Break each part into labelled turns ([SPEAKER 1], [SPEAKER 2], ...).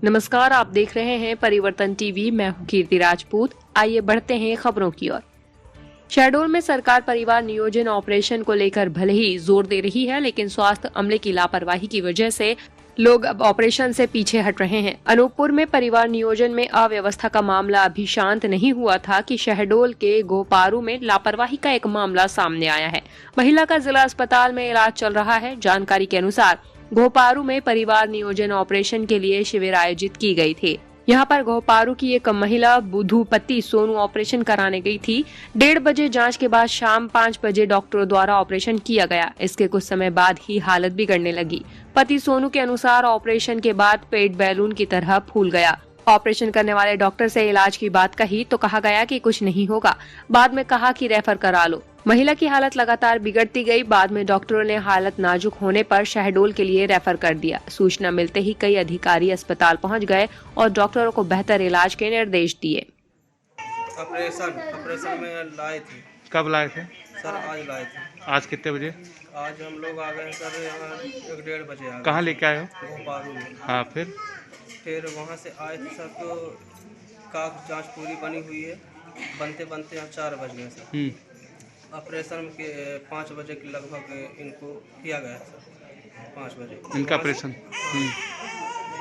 [SPEAKER 1] नमस्कार, आप देख रहे हैं परिवर्तन टीवी। मैं हूं कीर्ति राजपूत। आइए बढ़ते हैं खबरों की ओर। शहडोल में सरकार परिवार नियोजन ऑपरेशन को लेकर भले ही जोर दे रही है, लेकिन स्वास्थ्य अमले की लापरवाही की वजह से लोग अब ऑपरेशन से पीछे हट रहे हैं। अनूपपुर में परिवार नियोजन में अव्यवस्था का मामला अभी शांत नहीं हुआ था कि शहडोल के गोपारू में लापरवाही का एक मामला सामने आया है। महिला का जिला अस्पताल में इलाज चल रहा है। जानकारी के अनुसार घोपारू में परिवार नियोजन ऑपरेशन के लिए शिविर आयोजित की गई थी। यहाँ पर घोपारू की एक महिला बुधुपति सोनू ऑपरेशन कराने गई थी। 1:30 बजे जांच के बाद शाम 5 बजे डॉक्टरों द्वारा ऑपरेशन किया गया। इसके कुछ समय बाद ही हालत बिगड़ने लगी। पति सोनू के अनुसार ऑपरेशन के बाद पेट बैलून की तरह फूल गया। ऑपरेशन करने वाले डॉक्टर से इलाज की बात कही तो कहा गया कि कुछ नहीं होगा। बाद में कहा कि रेफर करा लो। महिला की हालत लगातार बिगड़ती गई। बाद में डॉक्टरों ने हालत नाजुक होने पर शहडोल के लिए रेफर कर दिया। सूचना मिलते ही कई अधिकारी अस्पताल पहुंच गए और डॉक्टरों को बेहतर इलाज के निर्देश दिए।
[SPEAKER 2] ऑपरेशन में लाए थे।
[SPEAKER 3] कब लाए थे
[SPEAKER 2] सर? आज लाए थे।
[SPEAKER 3] आज कितने बजे?
[SPEAKER 2] आज हम लोग आ गए सर, यहाँ 1-1:30 बजे आ गए।
[SPEAKER 3] कहाँ लेके आए हो?
[SPEAKER 2] भोपाल में।
[SPEAKER 3] हाँ,
[SPEAKER 2] फिर वहाँ से आए थे सर, तो कागज जांच पूरी बनी हुई है। बनते बनते यहाँ 4 बज गए सर। ऑपरेशन के 5 बजे के लगभग इनको किया गया सर। 5 बजे
[SPEAKER 3] इनका ऑपरेशन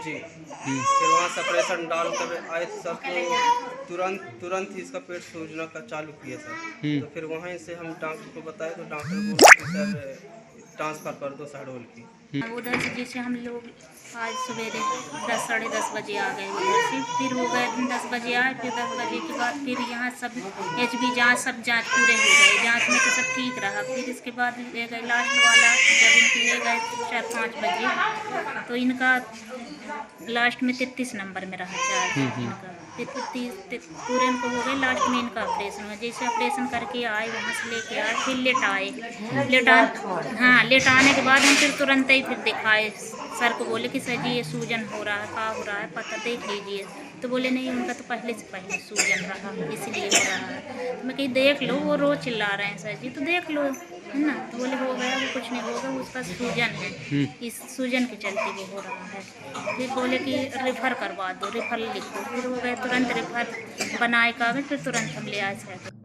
[SPEAKER 2] जी। फिर वहाँ से ऑपरेशन डाल कर आए थे सर, तो तुरंत ही इसका पेट सूजना का चालू किया सर। तो फिर वहीं से हम डॉक्टर को बताए तो डॉक्टर बोला कि सर ट्रांसफ़र कर दो शहडोल की।
[SPEAKER 4] उधर से जैसे हम लोग आज सवेरे 10 साढ़े 10 बजे आ गए उधर से। फिर हो गए 10 बजे आए। फिर 10 बजे के बाद फिर यहाँ सब HB जाँच सब जाँच पूरे हो गए। जाँच में तो सब ठीक रहा। फिर इसके बाद ले गए लास्ट वाला, जब इनको ले गए 4-5 बजे तो इनका लास्ट में 33 नंबर में रहा चार्ज इनका। फिर 30 पूरे इनको हो गए। लास्ट में इनका ऑपरेशन हुआ। जैसे ऑपरेशन करके आए वहाँ से लेके आए, फिर लेटाने के बाद हम फिर तुरंत ही फिर दिखाए। सर को बोले कि सर जी ये सूजन हो रहा है, क्या हो रहा है, पता देख लीजिए। तो बोले नहीं, उनका तो पहले से पहले सूजन रहा, इसलिए हो रहा है। तो मैं कहीं देख लो, वो रोज चिल्ला रहे हैं सर जी, तो देख लो, है ना। तो बोले हो गया, वो कुछ नहीं होगा, उसका सूजन है, इस सूजन के चलते वो हो रहा है। फिर बोले कि रेफर करवा दो, रेफर लिख दो। फिर हो गए तुरंत रेफर बनाए कागज, फिर तुरंत हम ले आए सर।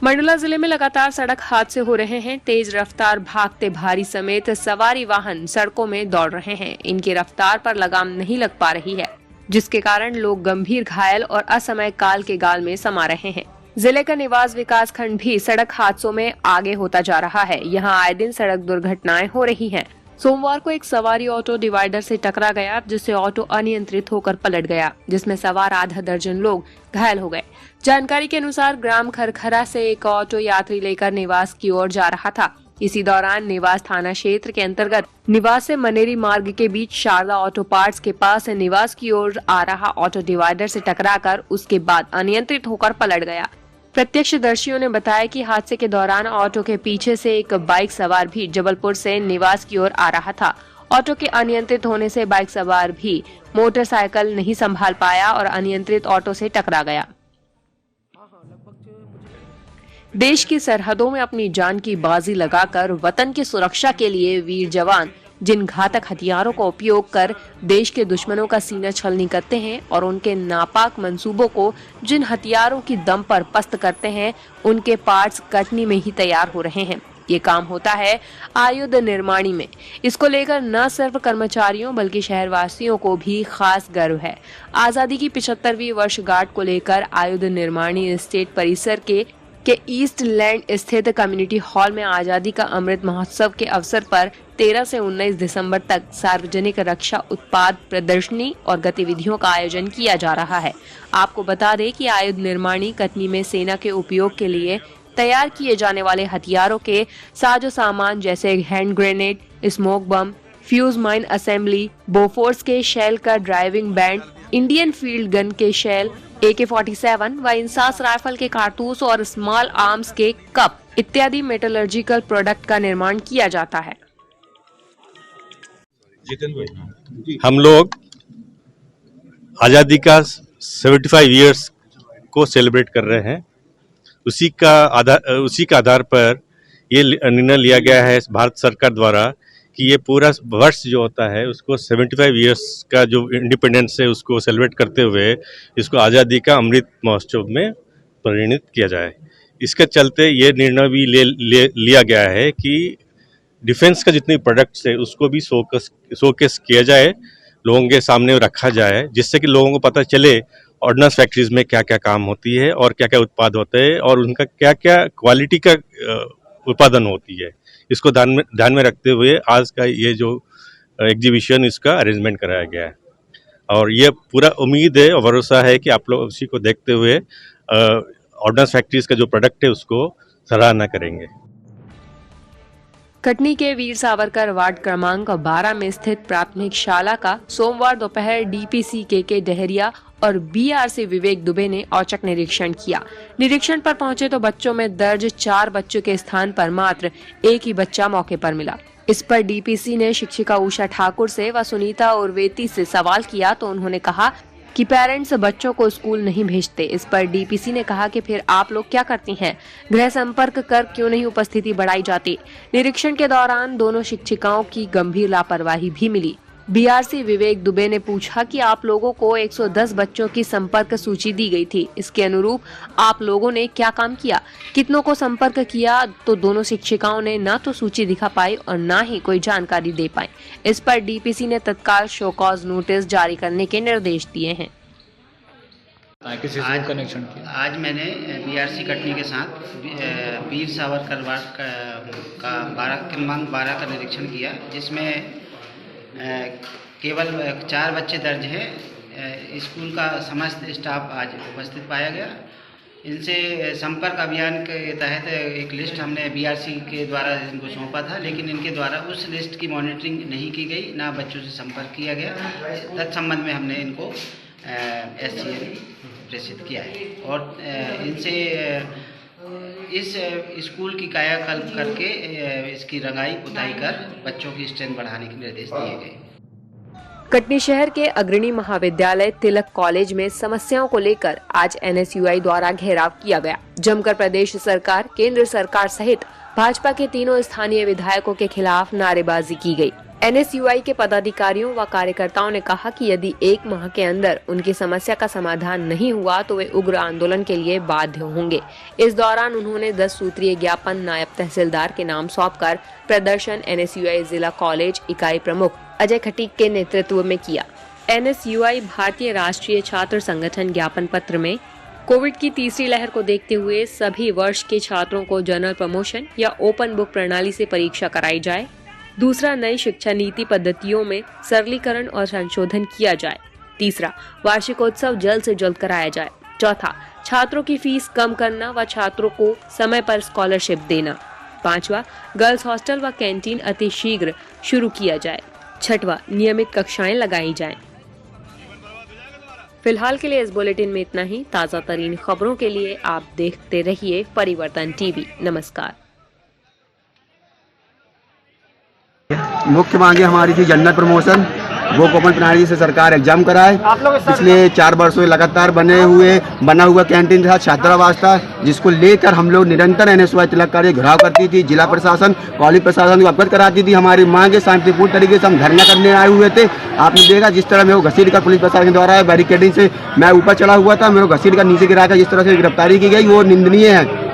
[SPEAKER 1] मंडला जिले में लगातार सड़क हादसे हो रहे हैं। तेज रफ्तार भागते भारी समेत सवारी वाहन सड़कों में दौड़ रहे हैं। इनकी रफ्तार पर लगाम नहीं लग पा रही है, जिसके कारण लोग गंभीर घायल और असमय काल के गाल में समा रहे हैं। जिले का निवास विकास खंड भी सड़क हादसों में आगे होता जा रहा है। यहाँ आए दिन सड़क दुर्घटनाएं हो रही हैं। सोमवार को एक सवारी ऑटो डिवाइडर से टकरा गया, जिससे ऑटो अनियंत्रित होकर पलट गया, जिसमें सवार आधा दर्जन लोग घायल हो गए। जानकारी के अनुसार ग्राम खरखरा से एक ऑटो यात्री लेकर निवास की ओर जा रहा था। इसी दौरान निवास थाना क्षेत्र के अंतर्गत निवास से मनेरी मार्ग के बीच शारदा ऑटो पार्ट्स के पास निवास की ओर आ रहा ऑटो डिवाइडर से टकराकर उसके बाद अनियंत्रित होकर पलट गया। प्रत्यक्षदर्शियों ने बताया कि हादसे के दौरान ऑटो के पीछे से एक बाइक सवार भी जबलपुर से निवास की ओर आ रहा था। ऑटो के अनियंत्रित होने से बाइक सवार भी मोटरसाइकिल नहीं संभाल पाया और अनियंत्रित ऑटो से टकरा गया। देश की सरहदों में अपनी जान की बाजी लगाकर वतन की सुरक्षा के लिए वीर जवान जिन घातक हथियारों का उपयोग कर देश के दुश्मनों का सीना छलनी करते हैं और उनके नापाक मंसूबों को जिन हथियारों की दम पर पस्त करते हैं, उनके पार्ट्स कटनी में ही तैयार हो रहे हैं। ये काम होता है आयुध निर्माणी में। इसको लेकर न सिर्फ कर्मचारियों बल्कि शहरवासियों को भी खास गर्व है। आजादी की 75वीं वर्षगांठ को लेकर आयुध निर्माणी स्टेट परिसर के ईस्ट लैंड स्थित कम्युनिटी हॉल में आजादी का अमृत महोत्सव के अवसर पर 13 से 19 दिसंबर तक सार्वजनिक रक्षा उत्पाद प्रदर्शनी और गतिविधियों का आयोजन किया जा रहा है। आपको बता दें कि आयुध निर्माणी कटनी में सेना के उपयोग के लिए तैयार किए जाने वाले हथियारों के साजो सामान जैसे हैंड ग्रेनेड, स्मोक बम, फ्यूज माइन असेंबली, बोफोर्स के शेल का driving band, Indian field gun के शेल, AK-47 व इंसास राइफल के कारतूस और स्मॉल आर्म्स के कप इत्यादि मेटलर्जिकल प्रोडक्ट का निर्माण किया जाता है।
[SPEAKER 5] हम लोग आज़ादी का 75 इयर्स को सेलिब्रेट कर रहे हैं। उसी का आधार पर ये निर्णय लिया गया है भारत सरकार द्वारा कि ये पूरा वर्ष जो होता है उसको 75 इयर्स का जो इंडिपेंडेंस है उसको सेलिब्रेट करते हुए इसको आज़ादी का अमृत महोत्सव में परिणित किया जाए। इसके चलते ये निर्णय भी लिया गया है कि डिफेंस का जितने प्रोडक्ट्स है उसको भी शोकेस किया जाए, लोगों के सामने रखा जाए, जिससे कि लोगों को पता चले ऑर्डिनेंस फैक्ट्रीज में क्या क्या काम होती है और क्या क्या उत्पाद होते हैं और उनका क्या क्या क्वालिटी का उत्पादन होती है। इसको ध्यान में रखते हुए आज का ये जो एग्जीबिशन इसका अरेंजमेंट कराया गया है और ये पूरा उम्मीद है और भरोसा है कि आप लोग उसी को देखते हुए ऑर्डिनेंस फैक्ट्रीज का जो प्रोडक्ट है उसको सराहना करेंगे।
[SPEAKER 1] कटनी के वीर सावरकर वार्ड क्रमांक 12 में स्थित प्राथमिक शाला का सोमवार दोपहर डीपीसी के डहरिया और बीआरसी विवेक दुबे ने औचक निरीक्षण किया। निरीक्षण पर पहुंचे तो बच्चों में दर्ज 4 बच्चों के स्थान पर मात्र एक ही बच्चा मौके पर मिला। इस पर डीपीसी ने शिक्षिका उषा ठाकुर से व सुनीता उर्वेती से सवाल किया तो उन्होंने कहा कि पेरेंट्स बच्चों को स्कूल नहीं भेजते। इस पर डीपीसी ने कहा कि फिर आप लोग क्या करती हैं? गृह संपर्क कर क्यों नहीं उपस्थिति बढ़ाई जाती? निरीक्षण के दौरान दोनों शिक्षिकाओं की गंभीर लापरवाही भी मिली। बीआरसी विवेक दुबे ने पूछा कि आप लोगों को 110 बच्चों की संपर्क सूची दी गई थी, इसके अनुरूप आप लोगों ने क्या काम किया? कितनों को संपर्क किया? तो दोनों शिक्षिकाओं ने न तो सूची दिखा पाई और न ही कोई जानकारी दे पाई। इस पर डीपीसी ने तत्काल शो कॉज नोटिस जारी करने के निर्देश दिए हैं।
[SPEAKER 3] आज मैंने बीआरसी कटनी के साथ वीर सावरकर वार्ड का 12 का निरीक्षण किया, जिसमें केवल 4 बच्चे दर्ज हैं। स्कूल का समस्त स्टाफ आज उपस्थित पाया गया। इनसे संपर्क अभियान के तहत एक लिस्ट हमने बीआरसी के द्वारा इनको सौंपा था, लेकिन इनके द्वारा उस लिस्ट की मॉनिटरिंग नहीं की गई, ना बच्चों से संपर्क किया गया। तत्संबंध में हमने इनको SCM प्रेषित किया है और इनसे इस स्कूल की कायाकल्प करके इसकी रंगाई पुताई कर बच्चों की स्ट्रेंथ बढ़ाने के निर्देश दिए गए।
[SPEAKER 1] कटनी शहर के अग्रणी महाविद्यालय तिलक कॉलेज में समस्याओं को लेकर आज NSUI द्वारा घेराव किया गया। जमकर प्रदेश सरकार, केंद्र सरकार सहित भाजपा के तीनों स्थानीय विधायकों के खिलाफ नारेबाजी की गई। NSUI के पदाधिकारियों व कार्यकर्ताओं ने कहा कि यदि 1 माह के अंदर उनकी समस्या का समाधान नहीं हुआ तो वे उग्र आंदोलन के लिए बाध्य होंगे। इस दौरान उन्होंने 10 सूत्रीय ज्ञापन नायब तहसीलदार के नाम सौंपकर प्रदर्शन NSUI जिला कॉलेज इकाई प्रमुख अजय खटीक के नेतृत्व में किया। NSUI भारतीय राष्ट्रीय छात्र संगठन ज्ञापन पत्र में कोविड की तीसरी लहर को देखते हुए सभी वर्ष के छात्रों को जनरल प्रमोशन या ओपन बुक प्रणाली से परीक्षा कराई जाए। दूसरा, नई शिक्षा नीति पद्धतियों में सरलीकरण और संशोधन किया जाए। तीसरा, वार्षिकोत्सव जल्द से जल्द कराया जाए। चौथा, छात्रों की फीस कम करना व छात्रों को समय पर स्कॉलरशिप देना। 5वां, गर्ल्स हॉस्टल व कैंटीन अति शीघ्र शुरू किया जाए। 6वां, नियमित कक्षाएं लगाई जाएं। फिलहाल के लिए इस बुलेटिन में इतना ही। ताज़ा तरीन खबरों के लिए आप देखते रहिए परिवर्तन टीवी। नमस्कार।
[SPEAKER 6] मुख्य मांगे हमारी थी जनरल प्रमोशन, वो ओपन प्रणाली से सरकार एग्जाम कराए। पिछले 4 वर्षों से लगातार बना हुआ कैंटीन था, छात्रावास था, जिसको लेकर हम लोग निरंतर NSUI तिलक कार्य घिराव करती थी। जिला प्रशासन, कॉलेज प्रशासन को अवगत कराती थी। हमारी मांगे शांतिपूर्ण तरीके से हम धरना करने आए हुए थे। आपने देखा जिस तरह मेरे को घसीट कर पुलिस प्रशासन द्वारा बैरिकेडिंग से मैं ऊपर चढ़ा हुआ था, मेरे को घसीट कर नीचे गिरा कर जिस तरह से गिरफ्तारी की गई वो निंदनीय है।